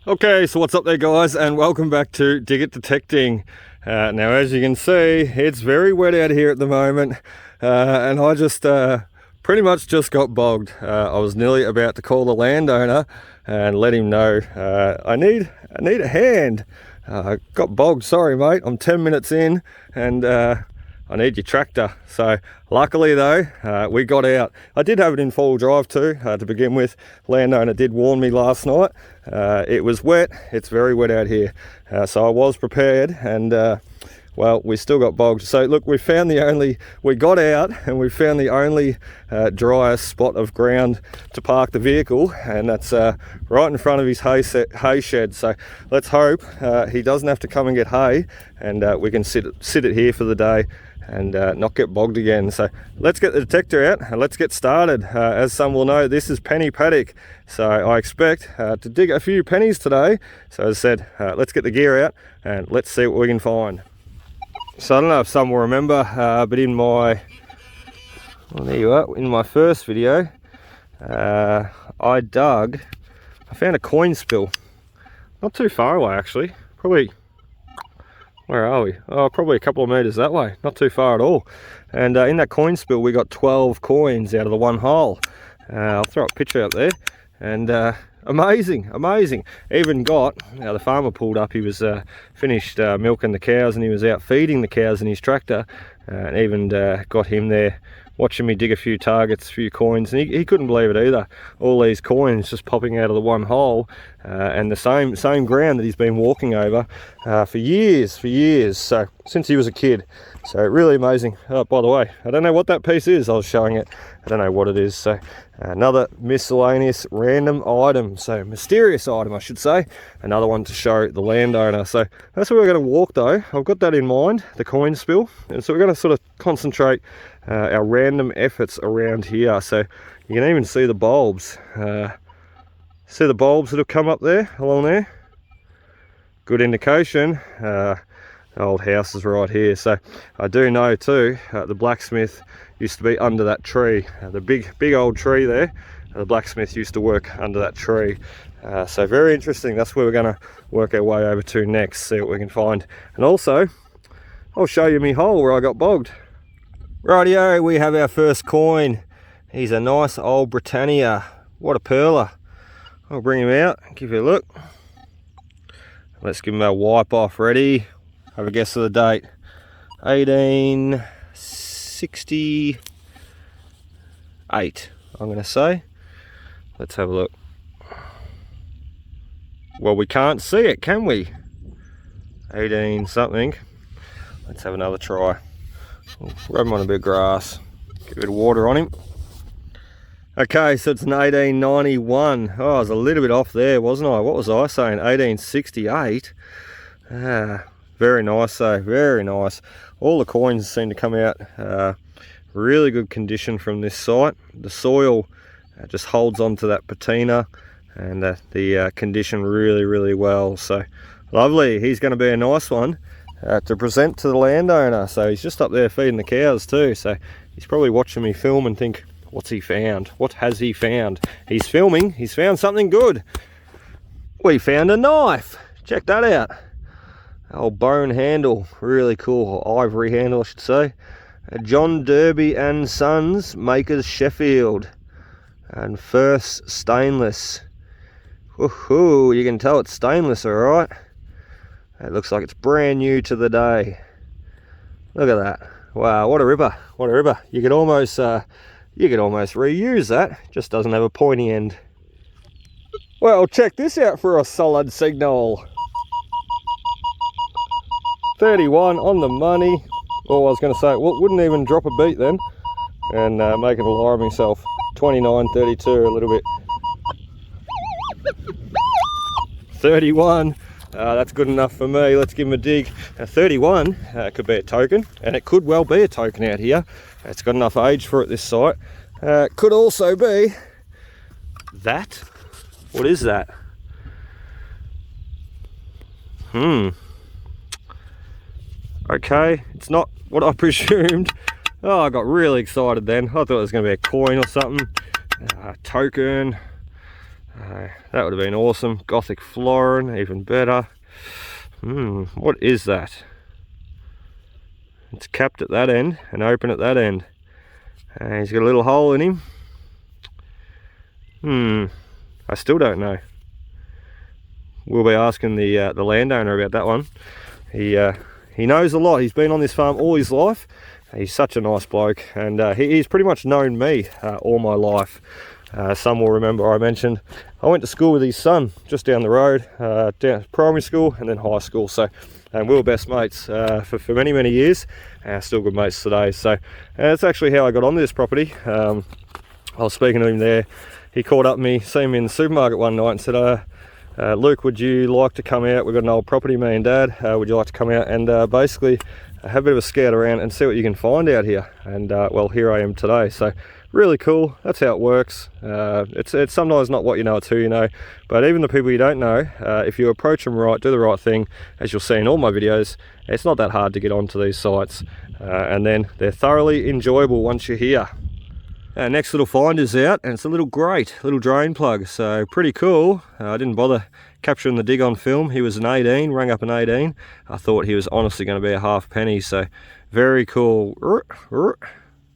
Okay, so what's up there guys, and welcome back to Dig It Detecting. Now as you can see, it's very wet out here at the moment, and I just pretty much just got bogged. I was nearly about to call the landowner and let him know I need a hand. I got bogged, sorry mate, I'm 10 minutes in and I need your tractor. So luckily though, we got out. I did have it in full drive too, to begin with. Landowner did warn me last night. It was wet, it's very wet out here. So I was prepared and well, we still got bogged. So look, we got out and we found the only driest spot of ground to park the vehicle, and that's right in front of his hay shed. So let's hope he doesn't have to come and get hay, and we can sit it here for the day and not get bogged again. So let's get the detector out and let's get started. As some will know, this is penny paddock, so I expect to dig a few pennies today. So as I said, let's get the gear out and let's see what we can find. So I don't know if some will remember, but in my, well there you are, in my first video, I found a coin spill. Not too far away actually, probably, where are we? Oh, probably a couple of meters that way, not too far at all. And in that coin spill we got 12 coins out of the one hole. I'll throw a picture up there, and amazing. Even got, the farmer pulled up, he was finished milking the cows and he was out feeding the cows in his tractor, and even got him there watching me dig a few targets, a few coins, and he couldn't believe it either. All these coins just popping out of the one hole, and the same ground that he's been walking over for years, so since he was a kid. So really amazing. Oh, by the way, I don't know what that piece is. I was showing it, I don't know what it is. So another miscellaneous random item, so mysterious item I should say, another one to show the landowner. So that's where we're going to walk though. I've got that in mind, the coin spill, and so we're going to sort of concentrate our random efforts around here. So you can even see the bulbs. See the bulbs that have come up there, along there? Good indication. The old house is right here. So I do know too, the blacksmith used to be under that tree. The big old tree there, the blacksmith used to work under that tree. So very interesting. That's where we're going to work our way over to next, see what we can find. And also, I'll show you my hole where I got bogged. Rightio, we have our first coin. He's a nice old Britannia. What a pearler. I'll bring him out, give you a look. Let's give him a wipe off. Ready? Have a guess of the date. 1868, I'm going to say. Let's have a look. Well, we can't see it, can we? 18 something. Let's have another try. We'll rub him on a bit of grass, get a bit of water on him. Okay, so it's an 1891. Oh, I was a little bit off there, wasn't I? What was I saying? 1868. Very nice though, very nice. All the coins seem to come out really good condition from this site. The soil just holds on to that patina, and the condition really well. So lovely. He's going to be a nice one to present to the landowner. So he's just up there feeding the cows too, so he's probably watching me film and think, what's he found? What has he found? He's filming, he's found something good. We found a knife. Check that out. Old bone handle, really cool, or ivory handle I should say. John Derby and Sons, makers Sheffield, and first stainless. Woohoo, you can tell it's stainless, alright. It looks like it's brand new to the day. Look at that. Wow, what a ripper, what a ripper. You could almost reuse that, just doesn't have a pointy end. Well, check this out for a solid signal. 31 on the money. Oh, I was going to say, well, wouldn't even drop a beat then, and making a lie of myself. 29.32, a little bit. 31. That's good enough for me. Let's give him a dig. 31 could be a token, and it could well be a token out here. It's got enough age for it, this site. Could also be that. What is that? Okay, it's not what I presumed. Oh, I got really excited then. I thought it was going to be a coin or something. Token. That would have been awesome. Gothic florin, even better. What is that? It's capped at that end and open at that end. He's got a little hole in him. I still don't know. We'll be asking the landowner about that one. He knows a lot. He's been on this farm all his life. He's such a nice bloke, and he's pretty much known me all my life. Some will remember I mentioned I went to school with his son just down the road, down primary school and then high school. So, and we were best mates for many years. Still good mates today. So that's actually how I got onto this property. I was speaking to him there. He called up me, seen me in the supermarket one night and said, Luke, would you like to come out? We've got an old property, me and Dad. Would you like to come out and basically have a bit of a scout around and see what you can find out here? And well, here I am today. So really cool. That's how it works. It's sometimes not what you know, it's who you know. But even the people you don't know, if you approach them right, do the right thing, as you'll see in all my videos, it's not that hard to get onto these sites. And then they're thoroughly enjoyable once you're here. Our next little find is out, and it's a little grate, little drain plug, so pretty cool. I didn't bother capturing the dig on film. He was an 18, rang up an 18. I thought he was honestly going to be a half penny, so very cool.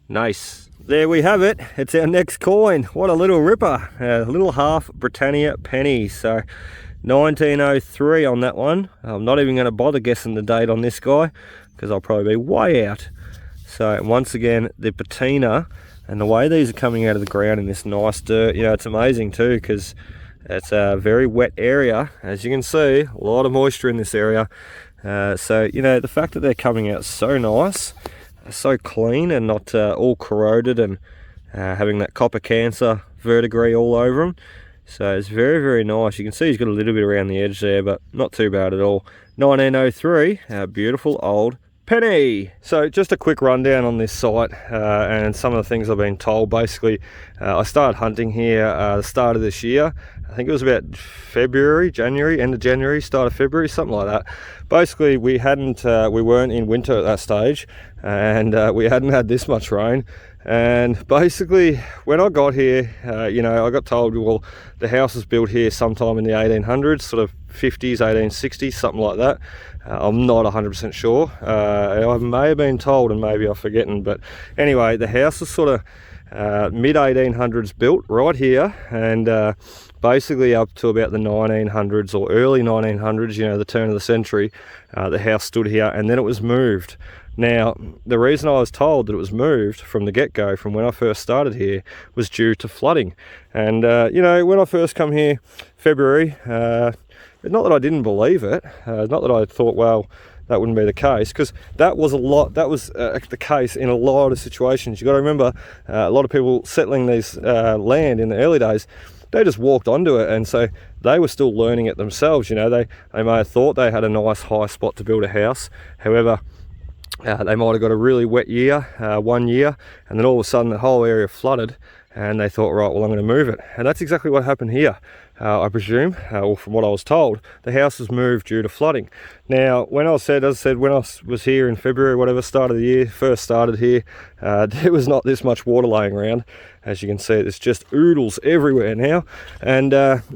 Nice. There we have it. It's our next coin. What a little ripper. A little half Britannia penny. So 1903 on that one. I'm not even going to bother guessing the date on this guy because I'll probably be way out. So once again, the patina. And the way these are coming out of the ground in this nice dirt, you know, it's amazing too, because it's a very wet area. As you can see, a lot of moisture in this area. So, you know, the fact that they're coming out so nice, so clean and not all corroded and having that copper cancer verdigris all over them. So it's very nice. You can see he's got a little bit around the edge there, but not too bad at all. 1903, a beautiful old penny. So just a quick rundown on this site and some of the things I've been told. Basically, I started hunting here the start of this year. I think it was about February, January, end of January, start of February, something like that. Basically, we weren't in winter at that stage, and we hadn't had this much rain. And basically, when I got here, you know, I got told, well, the house was built here sometime in the 1800s, sort of 50s, 1860s, something like that. I'm not 100% sure. I may have been told and maybe I've forgotten, but anyway, the house is sort of mid-1800s built right here, and basically up to about the 1900s or early 1900s, you know, the turn of the century, the house stood here, and then it was moved. Now, the reason I was told that it was moved from the get-go, from when I first started here, was due to flooding. And, you know, when I first come here, February, not that I didn't believe it, not that I thought, well, that wouldn't be the case, because that was the case in a lot of situations. You've got to remember, a lot of people settling these land in the early days, they just walked onto it, and so they were still learning it themselves. You know, they may have thought they had a nice high spot to build a house. However, they might have got a really wet year, 1 year, and then all of a sudden the whole area flooded, and they thought, right, well, I'm going to move it. And that's exactly what happened here. I presume, or from what I was told, the house was moved due to flooding. Now, when I said, as I said, when I was here in February, whatever, start of the year, first started here, there was not this much water laying around. As you can see, there's just oodles everywhere now, and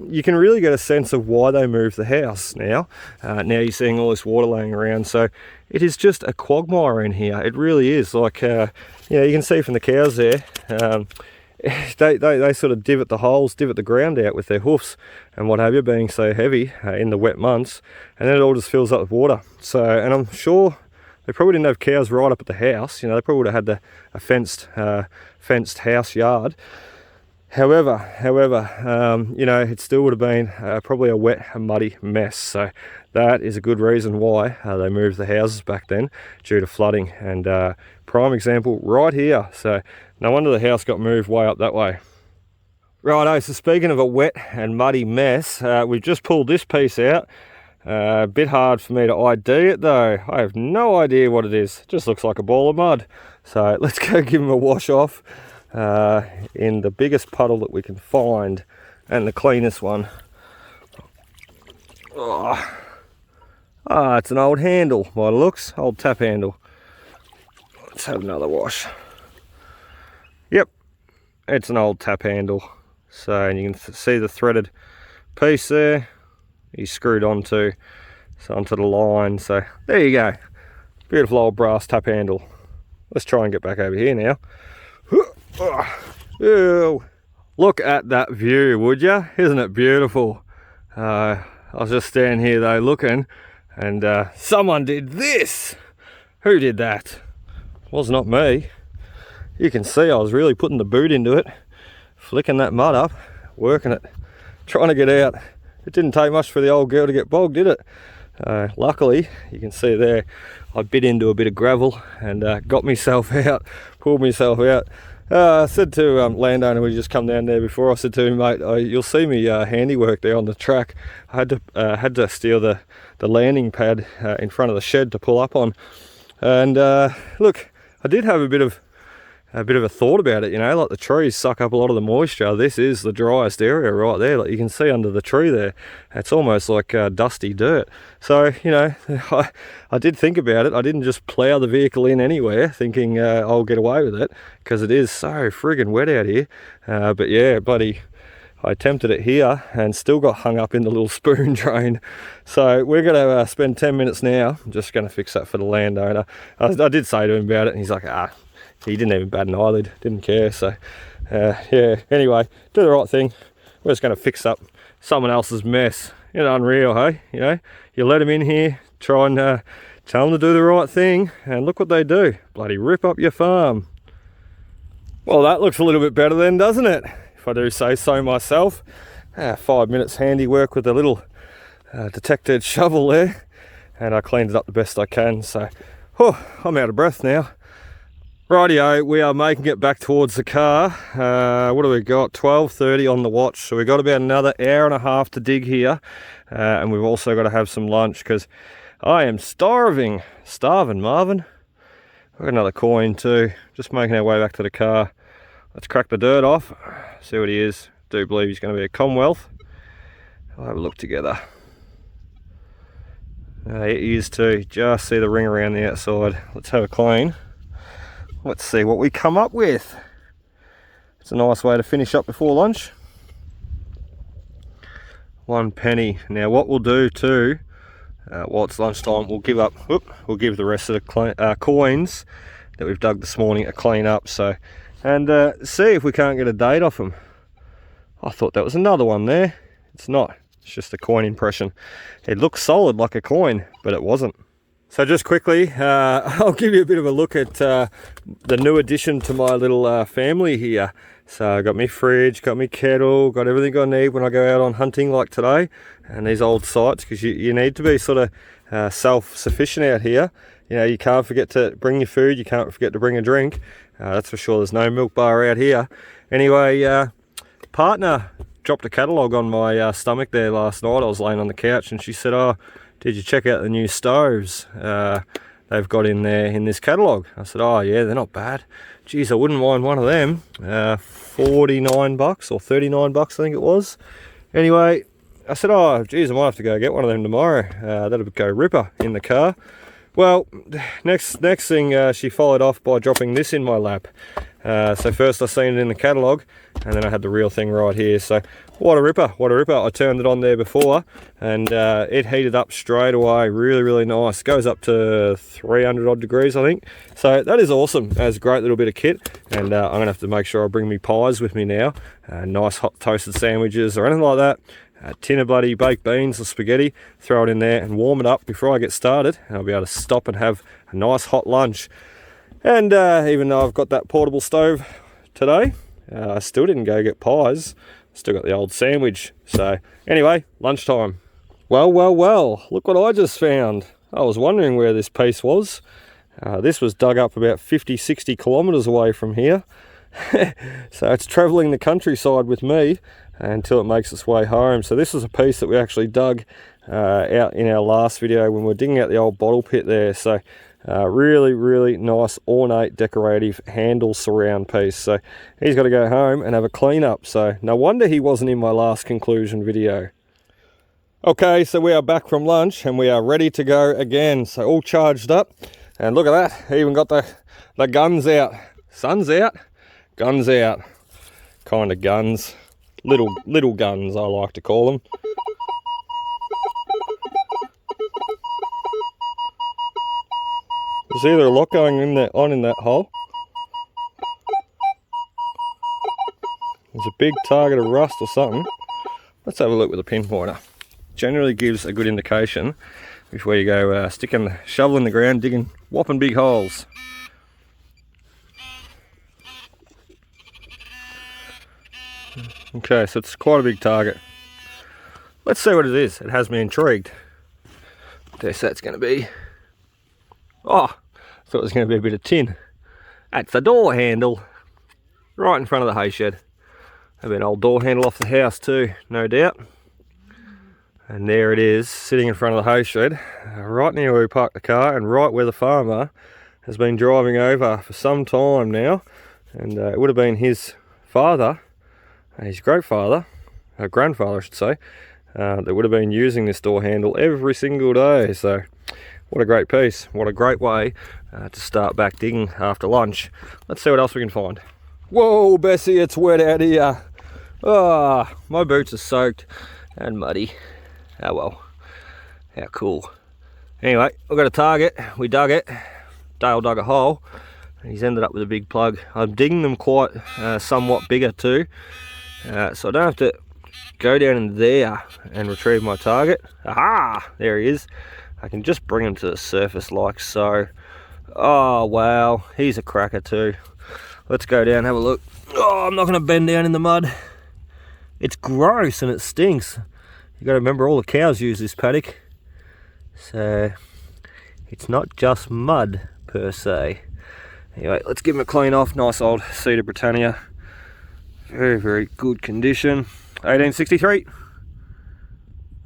you can really get a sense of why they moved the house now. Now you're seeing all this water laying around, so it is just a quagmire in here. It really is. Like, you know, you can see from the cows there, they sort of divot the holes, divot the ground out with their hoofs and what have you, being so heavy in the wet months, and then it all just fills up with water. So, and I'm sure they probably didn't have cows right up at the house. You know, they probably would have had a fenced house yard. However, you know, it still would have been probably a wet, muddy mess. So that is a good reason why they moved the houses back then, due to flooding. And prime example right here. So no wonder the house got moved way up that way. Righto, so speaking of a wet and muddy mess, we've just pulled this piece out. A bit hard for me to ID it though. I have no idea what it is. It just looks like a ball of mud. So let's go give him a wash off in the biggest puddle that we can find, and the cleanest one. It's an old handle by the looks, old tap handle. Let's have another wash. Yep, it's an old tap handle. So, and you can see the threaded piece there. He's screwed onto the line. So there you go. Beautiful old brass tap handle. Let's try and get back over here now. Oh, look at that view, would ya? Isn't it beautiful? I was just standing here though looking, and someone did this. Who did that? Was not me. You can see I was really putting the boot into it, flicking that mud up, working it, trying to get out. It didn't take much for the old girl to get bogged, did it? Luckily, you can see there, I bit into a bit of gravel and got myself out, pulled myself out. I said to landowner, we just come down there before, I said to him, mate, you'll see me handiwork there on the track. I had to steal the landing pad in front of the shed to pull up on. And look, I did have a bit of a thought about it, you know, like the trees suck up a lot of the moisture. This is the driest area right there, like you can see under the tree there. It's almost like dusty dirt. So, you know, I did think about it. I didn't just plough the vehicle in anywhere thinking I'll get away with it, because it is so friggin' wet out here. But yeah, bloody, I attempted it here and still got hung up in the little spoon drain. So we're going to spend 10 minutes now. I'm just going to fix that for the landowner. I did say to him about it and he's like, he didn't even bat an eyelid, didn't care. So yeah, anyway, do the right thing. We're just going to fix up someone else's mess. You know, unreal, hey? You know, you let them in here, try and tell them to do the right thing, and look what they do. Bloody rip up your farm. Well, that looks a little bit better then, doesn't it? If I do say so myself. 5 minutes handiwork with a little detected shovel there, and I cleaned it up the best I can. So, I'm out of breath now. Rightio, we are making it back towards the car. What do we got? 12:30 on the watch. So we've got about another hour and a half to dig here. And we've also got to have some lunch because I am starving. Starving, Marvin. We've got another coin too. Just making our way back to the car. Let's crack the dirt off. See what he is. Do believe he's going to be a Commonwealth. I'll have a look together. He is too. Just see the ring around the outside. Let's have a clean. Let's see what we come up with. It's a nice way to finish up before lunch. 1 penny. Now what we'll do too, while it's lunchtime, we'll give the rest of the coins that we've dug this morning a clean up. So, and see if we can't get a date off them. I thought that was another one there. It's not. It's just a coin impression. It looks solid like a coin, but it wasn't. So just quickly, I'll give you a bit of a look at the new addition to my little family here. So I got my fridge, got my kettle, got everything I need when I go out on hunting like today. And these old sites, because you need to be sort of self-sufficient out here. You know, you can't forget to bring your food, you can't forget to bring a drink. That's for sure, there's no milk bar out here. Anyway, partner dropped a catalogue on my stomach there last night. I was laying on the couch and she said, oh, did you check out the new stoves they've got in there in this catalogue? I said, oh yeah, they're not bad. Geez, I wouldn't mind one of them. 49 bucks or 39 bucks I think it was. Anyway, I said, oh geez, I might have to go get one of them tomorrow. That'll go ripper in the car. Well, next thing she followed off by dropping this in my lap. So first I seen it in the catalogue, and then I had the real thing right here. So what a ripper, what a ripper. I turned it on there before, and it heated up straight away. Really, really nice. Goes up to 300 odd degrees, I think. So that is awesome. That's a great little bit of kit, and I'm gonna have to make sure I bring me pies with me now. Nice hot toasted sandwiches or anything like that. A tin of bloody baked beans or spaghetti, throw it in there and warm it up before I get started, and I'll be able to stop and have a nice hot lunch. And even though I've got that portable stove today, I still didn't go get pies. Still got the old sandwich. So anyway, lunchtime. Well, look what I just found. I was wondering where this piece was. This was dug up about 50-60 kilometers away from here. So it's traveling the countryside with me until it makes its way home. So this is a piece that we actually dug out in our last video when we were digging out the old bottle pit there. So really, really nice ornate decorative handle surround piece. So he's got to go home and have a clean up. So no wonder he wasn't in my last conclusion video. Okay, so we are back from lunch and we are ready to go again. So all charged up, and look at that, even got the guns out. Sun's out, guns out. Kind of guns. little guns, I like to call them. There's either a lot going in that hole. There's a big target of rust or something. Let's have a look with a pinpointer. Generally gives a good indication before you go sticking the shovel in the ground, digging whopping big holes. Okay, so it's quite a big target. Let's see what it is. It has me intrigued. Guess that's going to be... Oh, thought it was going to be a bit of tin. That's the door handle. Right in front of the hay shed. Have an old door handle off the house too, no doubt. And there it is, sitting in front of the hay shed, right near where we parked the car and right where the farmer has been driving over for some time now. And it would have been his father, his grandfather I should say, that would have been using this door handle every single day. So what a great piece, what a great way to start back digging after lunch. Let's see what else we can find. Whoa, Bessie, it's wet out here. Ah, my boots are soaked and muddy. Oh well, how cool. Anyway, I've got a target, we dug it, Dale dug a hole, and he's ended up with a big plug. I'm digging them quite somewhat bigger too, so I don't have to go down in there and retrieve my target. Aha, there he is. I can just bring him to the surface like so. Oh wow, he's a cracker too. Let's go down and have a look. Oh, I'm not going to bend down in the mud. It's gross and it stinks. You got to remember, all the cows use this paddock, so it's not just mud per se. Anyway, let's give him a clean off. Nice old Cedar Britannia, very, very good condition. 1863.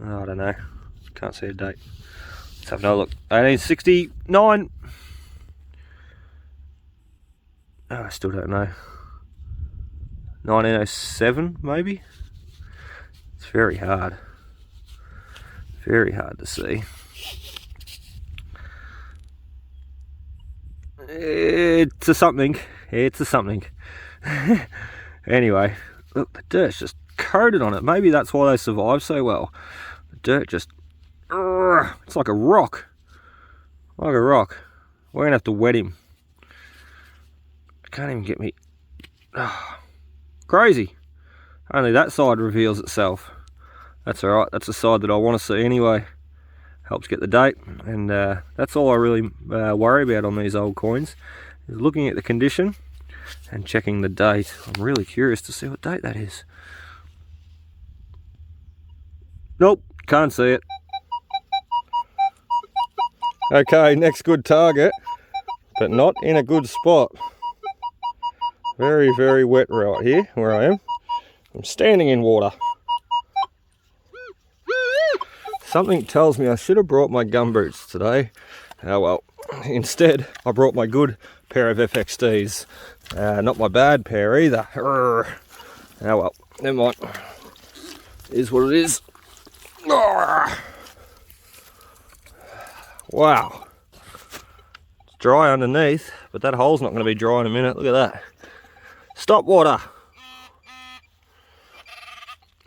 Oh, I don't know, can't see a date. Let's have another look. 1869. Oh, I still don't know. 1907 maybe. It's very hard. Very hard to see. It's a something. It's a something. Anyway, look, the dirt's just coated on it. Maybe that's why they survive so well. The dirt just... It's like a rock. Like a rock. We're going to have to wet him. I can't even get me... Crazy. Only that side reveals itself. That's alright, that's the side that I want to see anyway. Helps get the date, and that's all I really worry about on these old coins, is looking at the condition and checking the date. I'm really curious to see what date that is. Nope, can't see it. Okay, next good target, but not in a good spot. Very, very wet right here where I am. I'm standing in water. Something tells me I should have brought my gumboots today. Oh well. Instead, I brought my good pair of FXDs. Not my bad pair either. Oh well, never mind. It is what it is. Wow. It's dry underneath, but that hole's not going to be dry in a minute. Look at that. Stop water.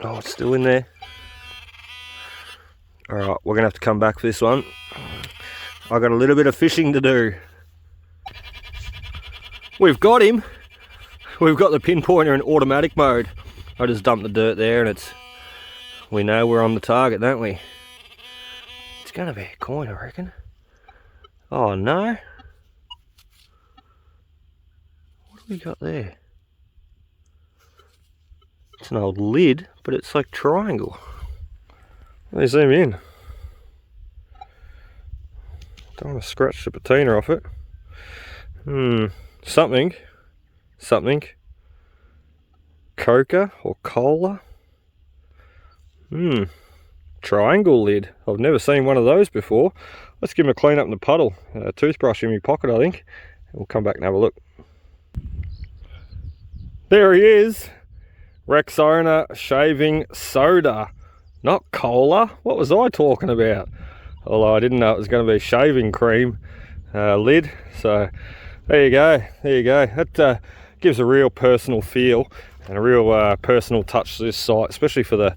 Oh, it's still in there. Alright, we're going to have to come back for this one. I've got a little bit of fishing to do. We've got him. We've got the pinpointer in automatic mode. I just dumped the dirt there and it's... We know we're on the target, don't we? It's going to be a coin, I reckon. Oh no. What have we got there? It's an old lid, but it's like triangle. Let me zoom in. Don't want to scratch the patina off it. Something. Coca or cola. Triangle lid. I've never seen one of those before. Let's give him a clean up in the puddle. A toothbrush in my pocket, I think. We'll come back and have a look. There he is. Rexona shaving soda. Not cola. What was I talking about? Although I didn't know it was going to be shaving cream lid. So there you go. There you go. That gives a real personal feel and a real personal touch to this site, especially for the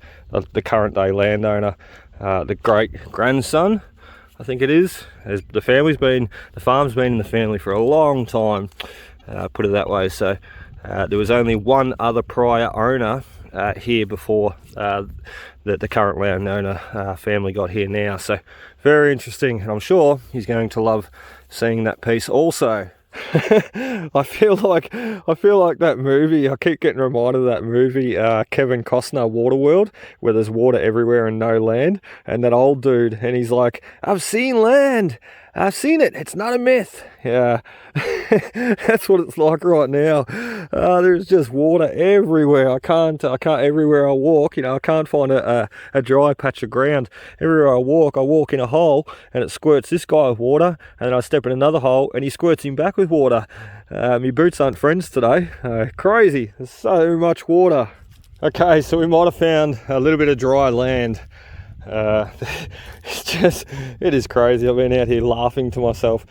current day landowner, the great grandson, I think it is. As the farm's been in the family for a long time, put it that way. So there was only one other prior owner here before the current landowner family got here now. So very interesting, and I'm sure he's going to love seeing that piece also. I feel like that movie. I keep getting reminded of that movie, Kevin Costner, Waterworld, where there's water everywhere and no land, and that old dude, and he's like, "I've seen land. I've seen it. It's not a myth." Yeah, that's what it's like right now. There's just water everywhere. I can't everywhere I walk, I can't find a dry patch of ground. Everywhere I walk in a hole, and it squirts this guy with water, and then I step in another hole, and he squirts him back with water. My boots aren't friends today. Crazy. There's so much water. Okay, so we might have found a little bit of dry land. It is crazy. I've been out here laughing to myself,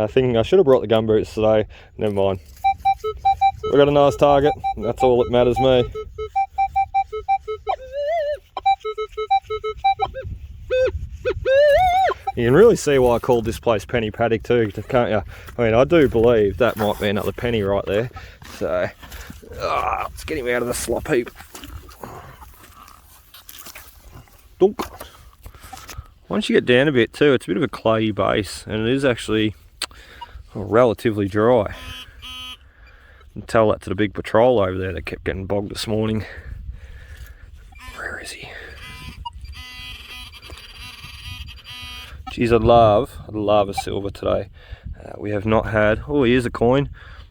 thinking I should have brought the gumboots today. Never mind. We've got a nice target. That's all that matters me. You can really see why I called this place Penny Paddock too, can't you? I mean, I do believe that might be another penny right there. So, let's get him out of the slop heap. Dunk. Once you get down a bit too, it's a bit of a clayey base, and it is actually relatively dry. You can tell that to the big patrol over there that kept getting bogged this morning. Where is he? Geez, I'd love a silver today. We have not had, oh, here's a coin.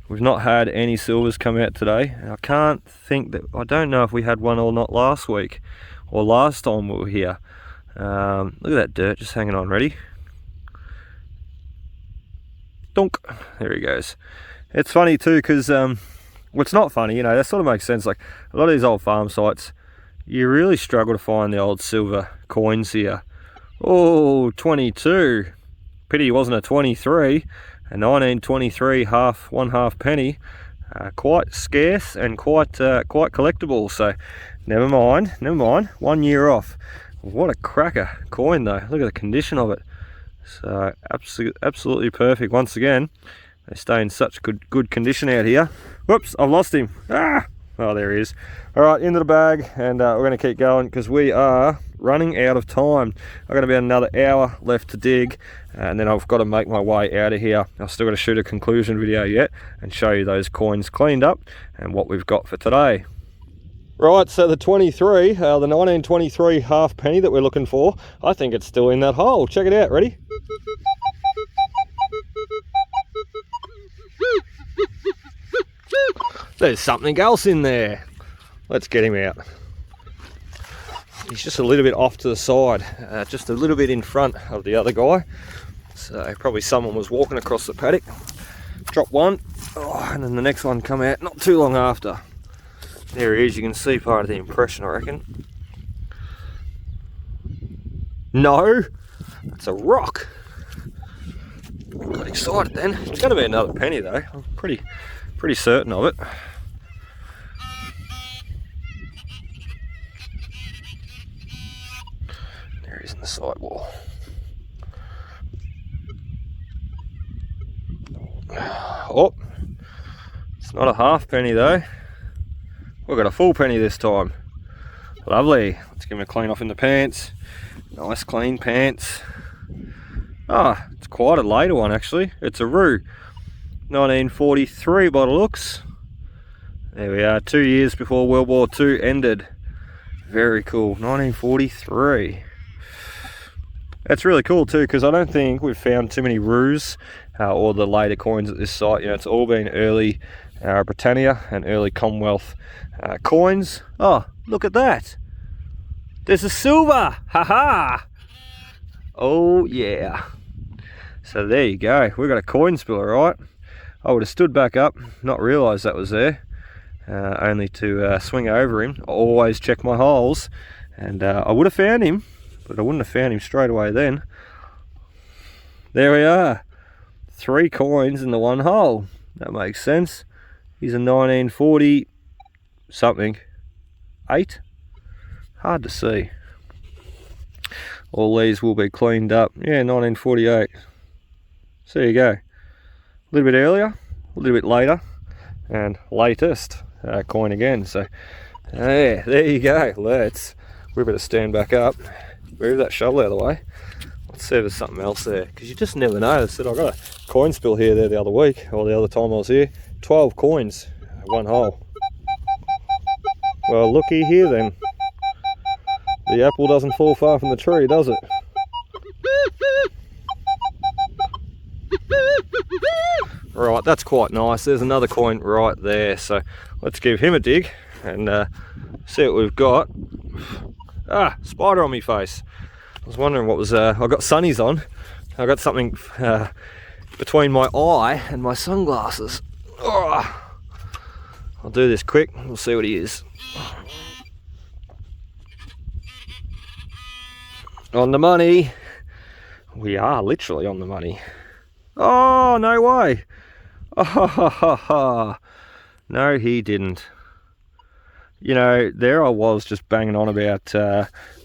We've not had any silvers come out today. I can't think that, I don't know if we had one or not last week, or last time we were here. Look at that dirt just hanging on. Ready? Dunk. There he goes. It's funny too, because well, it's not funny, that sort of makes sense. Like a lot of these old farm sites, you really struggle to find the old silver coins here. Oh, 22. Pity it wasn't a 23. A 1923 one half penny. Quite scarce and quite collectible. So never mind. 1 year off. What a cracker coin though. Look at the condition of it. So absolutely perfect. Once again, they stay in such good condition out here. Whoops, I've lost him. Oh, there he is. All right, into the bag, and we're going to keep going because we are running out of time. I've got about another hour left to dig, and then I've got to make my way out of here. I've still got to shoot a conclusion video yet and show you those coins cleaned up and what we've got for today. Right, so the 1923 half penny that we're looking for, I think it's still in that hole. Check it out, ready? There's something else in there. Let's get him out. He's just a little bit off to the side, just a little bit in front of the other guy. So probably someone was walking across the paddock. Drop one, and then the next one come out not too long after. There he is. You can see part of the impression, I reckon. No, that's a rock. Got excited then. It's going to be another penny though. I'm pretty certain of it. There he is in the sidewall. Oh, it's not a half penny though. We've got a full penny this time. Lovely. Let's give him a clean off in the pants. Nice clean pants. It's quite a later one actually. It's a Roo. 1943 by the looks. There we are, 2 years before World War II ended. Very cool, 1943. That's really cool too, because I don't think we've found too many Roos or the later coins at this site. It's all been early Britannia and early Commonwealth coins. Oh, look at that. There's a silver, haha. Oh yeah. So there you go, we've got a coin spiller, right? I would have stood back up, not realised that was there, only to swing over him. I always check my holes, and I would have found him, but I wouldn't have found him straight away then. There we are, 3 coins in the one hole. That makes sense. He's a 1940 something. 8? Hard to see. All these will be cleaned up. Yeah, 1948. So there you go. A little bit earlier, a little bit later, and latest coin again. So yeah, there you go. We better stand back up, move that shovel out of the way. Let's see if there's something else there, because you just never know. I said I got a coin spill here there the other week, or the other time I was here. 12 coins, one hole. Well, looky here then. The apple doesn't fall far from the tree, does it? Right, that's quite nice. There's another coin right there. So let's give him a dig and see what we've got. Ah, spider on me face. I was wondering what was, I got sunnies on. I got something between my eye and my sunglasses. Oh, I'll do this quick. We'll see what he is. On the money. We are literally on the money. Oh, no way. Oh, no, he didn't. You know, there I was just banging on about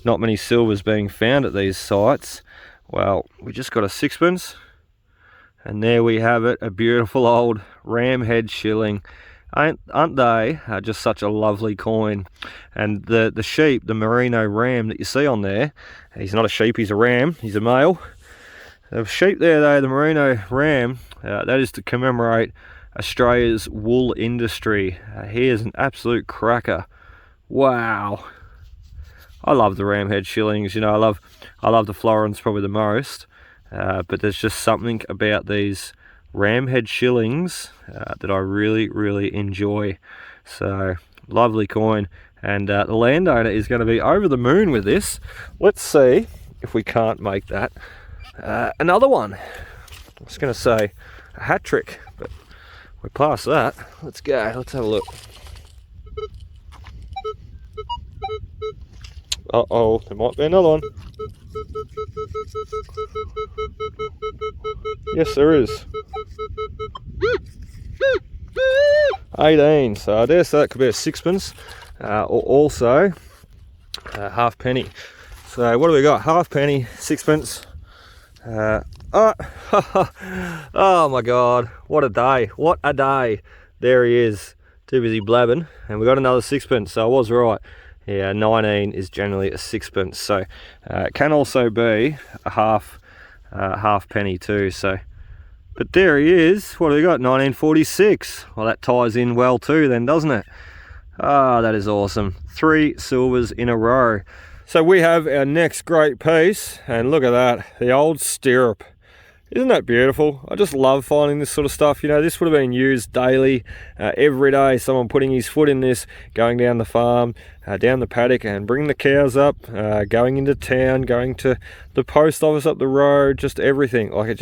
not many silvers being found at these sites. Well, we just got a sixpence. And there we have it, a beautiful old ram head shilling. Aren't they just such a lovely coin? And the sheep, the merino ram that you see on there, he's not a sheep, he's a ram, he's a male. The sheep there though, the merino ram, that is to commemorate Australia's wool industry. He is an absolute cracker. Wow. I love the ram head shillings, you know, I love the florins probably the most, but there's just something about these ram head shillings that I really enjoy. So lovely coin, and the landowner is going to be over the moon with this. Let's see if we can't make that another one. I was going to say a hat trick, but we're past that. Let's go, let's have a look. Uh-oh, there might be another one. Yes, there is. 18, so I dare say that could be a sixpence, or also a halfpenny. So what do we got? Halfpenny, sixpence. Oh my God, what a day, what a day. There he is, too busy blabbing, and we got another sixpence, so I was right. Yeah, 19 is generally a sixpence, so it can also be a half penny too. So, but there he is. What do we got? 1946. Well, that ties in well too, then, doesn't it? Ah, that is awesome. 3 silvers in a row. So we have our next great piece, and look at that, the old stirrup. Isn't that beautiful? I just love finding this sort of stuff. You know, this would have been used daily, every day. Someone putting his foot in this, going down the farm, down the paddock, and bringing the cows up, going into town, going to the post office up the road, just everything. Like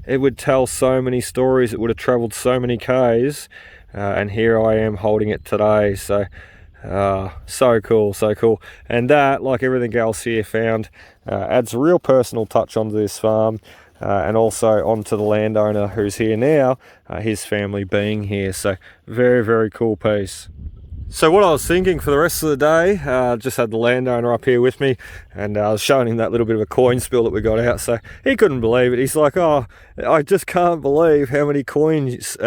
it would tell so many stories. It would have travelled so many Ks, and here I am holding it today. So so cool, so cool. And that, like everything else here found, adds a real personal touch onto this farm. And also onto the landowner who's here now, his family being here. So very cool piece. So what I was thinking for the rest of the day, just had the landowner up here with me, and I was showing him that little bit of a coin spill that we got out. So he couldn't believe it. He's like, oh, I just can't believe how many coins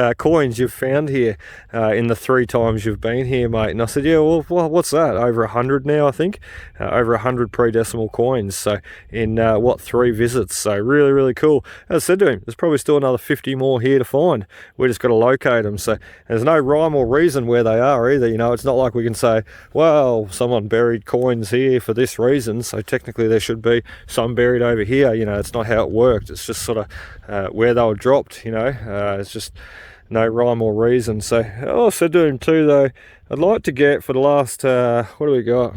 you've found here in the 3 times you've been here, mate. And I said, yeah, well, what's that? Over 100 now, I think. Over 100 pre-decimal coins. So in, 3 visits. So really cool. As I said to him, there's probably still another 50 more here to find. We just got to locate them. So there's no rhyme or reason where they are either. You know, it's not like we can say, well, someone buried coins here for this reason, so technically there should be some buried over here. You know, it's not how it worked. It's just sort of where they were dropped, you know. It's just no rhyme or reason. So I said to him too, though, I'd like to get for the last, what do we got?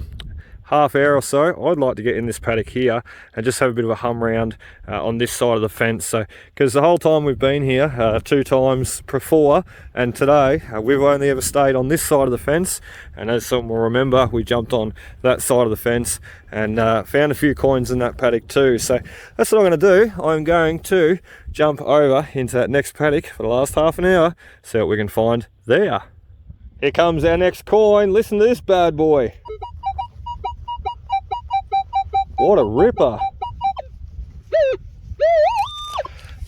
Half hour or so, I'd like to get in this paddock here and just have a bit of a hum round on this side of the fence. So, because the whole time we've been here, 2 times before and today, we've only ever stayed on this side of the fence. And as someone will remember, we jumped on that side of the fence and found a few coins in that paddock too. So that's what I'm going to do. I'm going to jump over into that next paddock for the last half an hour, see what we can find there. Here comes our next coin. Listen to this bad boy. What a ripper.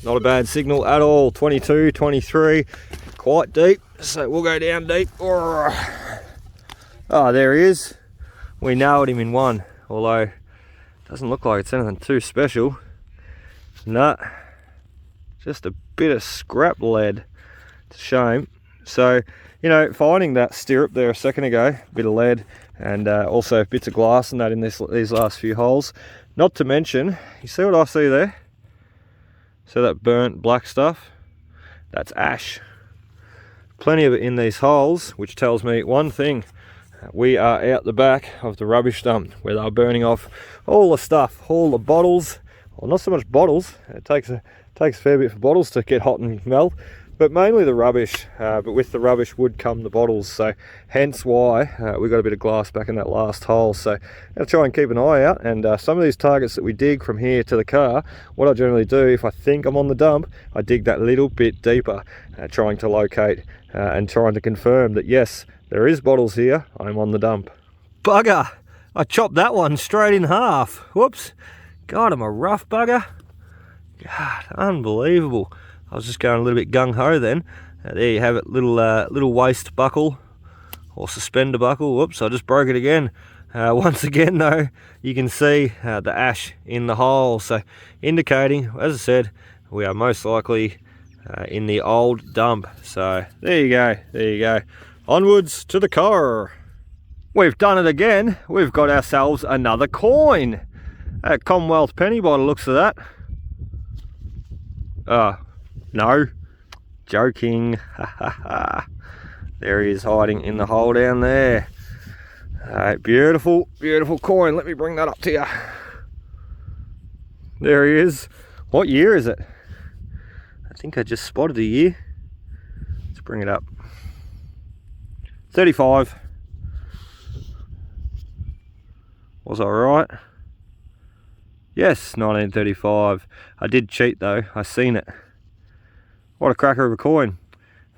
Not a bad signal at all. 22, 23, quite deep. So we'll go down deep. Oh, there he is. We nailed him in one, although it doesn't look like it's anything too special. Nah, just a bit of scrap lead. It's a shame. So, you know, finding that stirrup there a second ago, a bit of lead, and also bits of glass and that in these last few holes. Not to mention, you see what I see there? See that burnt black stuff? That's ash. Plenty of it in these holes, which tells me one thing. We are out the back of the rubbish dump where they're burning off all the stuff, all the bottles. Well, not so much bottles. It takes a fair bit for bottles to get hot and melt, but mainly the rubbish. But with the rubbish would come the bottles, so hence why we got a bit of glass back in that last hole. So I'll try and keep an eye out, and some of these targets that we dig from here to the car, what I generally do, if I think I'm on the dump, I dig that little bit deeper, trying to locate and trying to confirm that yes, there is bottles here, I'm on the dump. Bugger! I chopped that one straight in half. Whoops. God, I'm a rough bugger. God, unbelievable. I was just going a little bit gung-ho then. There you have it, little waist buckle or suspender buckle. Whoops, I just broke it again. Once again though, you can see the ash in the hole, so indicating, as I said, we are most likely in the old dump. So there you go, there you go. Onwards to the car. We've done it again. We've got ourselves another coin. A Commonwealth penny by the looks of that. No, joking. There he is hiding in the hole down there. Beautiful, beautiful coin. Let me bring that up to you. There he is. What year is it? I think I just spotted the year. Let's bring it up. 35. Was I right? Yes, 1935. I did cheat though, I seen it. What a cracker of a coin.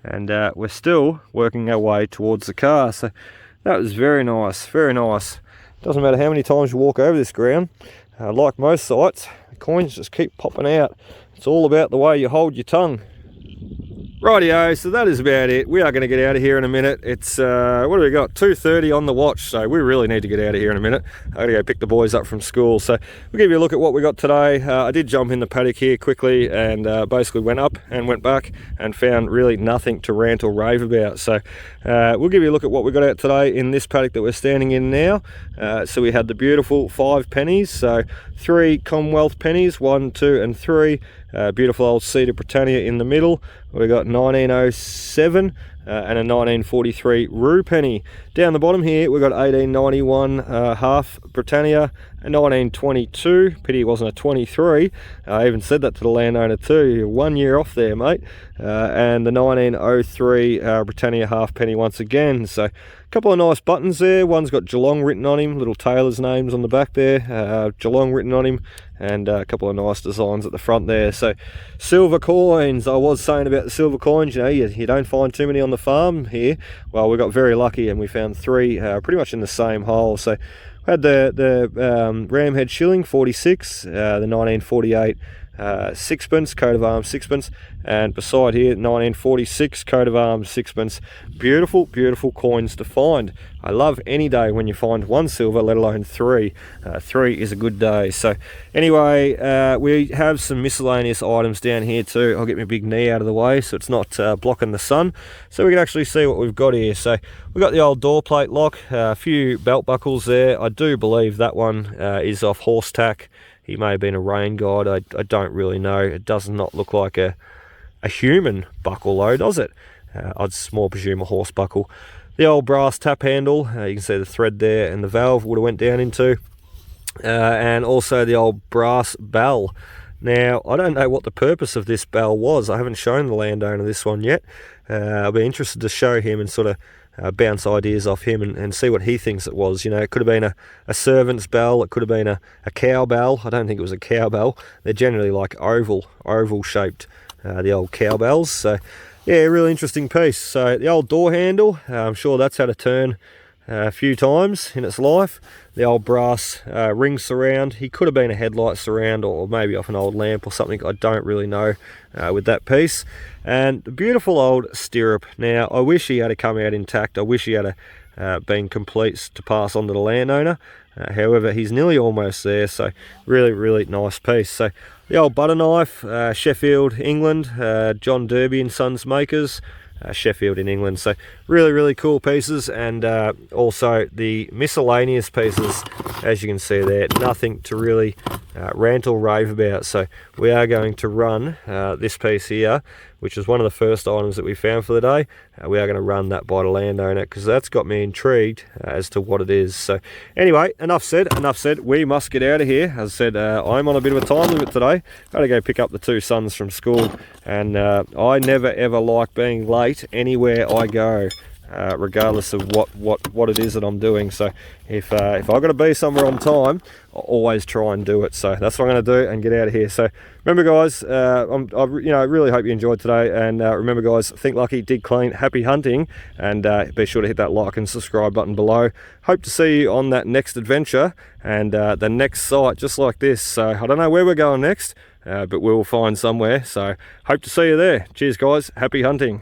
And we're still working our way towards the car, so that was very nice, very nice. Doesn't matter how many times you walk over this ground, like most sites, the coins just keep popping out. It's all about the way you hold your tongue. Rightio, so that is about it. We are going to get out of here in a minute. It's, what do we got? 2:30 on the watch, so we really need to get out of here in a minute. I'm going to go pick the boys up from school. So we'll give you a look at what we got today. I did jump in the paddock here quickly and basically went up and went back and found really nothing to rant or rave about. So we'll give you a look at what we got out today in this paddock that we're standing in now. So we had the beautiful 5 pennies, so 3 Commonwealth pennies, 1, 2 and 3. Beautiful old Cedar Britannia in the middle. We got 1907 and a 1943 Rue penny. Down the bottom here we've got 1891 half Britannia, a 1922. Pity it wasn't a 23. I even said that to the landowner too. You're 1 year off there, mate. And the 1903 Britannia half penny once again. So a couple of nice buttons there. One's got Geelong written on him, little tailor's names on the back there, Geelong written on him, and a couple of nice designs at the front there. So silver coins, I was saying about the silver coins, you know, you don't find too many on the farm here. Well, we got very lucky and we found 3 pretty much in the same hole. So we had the Ramhead shilling 46, the 1948 sixpence, coat of arms sixpence, and beside here 1946 coat of arms sixpence. Beautiful, beautiful coins to find. I love any day when you find 1 silver, let alone 3. 3 is a good day. So anyway, we have some miscellaneous items down here too. I'll get my big knee out of the way so it's not blocking the sun, so we can actually see what we've got here. So we've got the old door plate lock, a few belt buckles there. I do believe that one is off horse tack. He may have been a rain guide, I don't really know. It does not look like a human buckle though, does it? I'd more presume a horse buckle. The old brass tap handle, you can see the thread there and the valve would have went down into. And also the old brass bell. Now, I don't know what the purpose of this bell was. I haven't shown the landowner this one yet. I'll be interested to show him and sort of bounce ideas off him and see what he thinks it was. You know, it could have been a servant's bell, it could have been a cow bell. I don't think it was a cow bell. They're generally like oval shaped, the old cow bells. So yeah, really interesting piece. So the old door handle, I'm sure that's had a turn a few times in its life. The old brass ring surround, he could have been a headlight surround or maybe off an old lamp or something, I don't really know with that piece. And the beautiful old stirrup. Now I wish he had come out intact, I wish he had been complete to pass on to the landowner. However, he's nearly almost there, so really nice piece. So the old butter knife, Sheffield, England, John Derby and Sons makers, Sheffield in England. So really cool pieces. And also the miscellaneous pieces, as you can see there, nothing to really rant or rave about. So we are going to run this piece here, which is one of the first items that we found for the day. We are going to run that by the landowner because that's got me intrigued as to what it is. So anyway, enough said. We must get out of here. As I said, I'm on a bit of a time limit today. Got to go pick up the two sons from school, and I never ever like being late anywhere I go, regardless of what it is that I'm doing. So if I've got to be somewhere on time, I'll always try and do it. So that's what I'm going to do and get out of here. So remember guys, I really hope you enjoyed today, and remember guys, think lucky, dig clean, happy hunting, and be sure to hit that like and subscribe button below. Hope to see you on that next adventure and the next site just like this. So I don't know where we're going next, but we'll find somewhere. So hope to see you there. Cheers guys, happy hunting.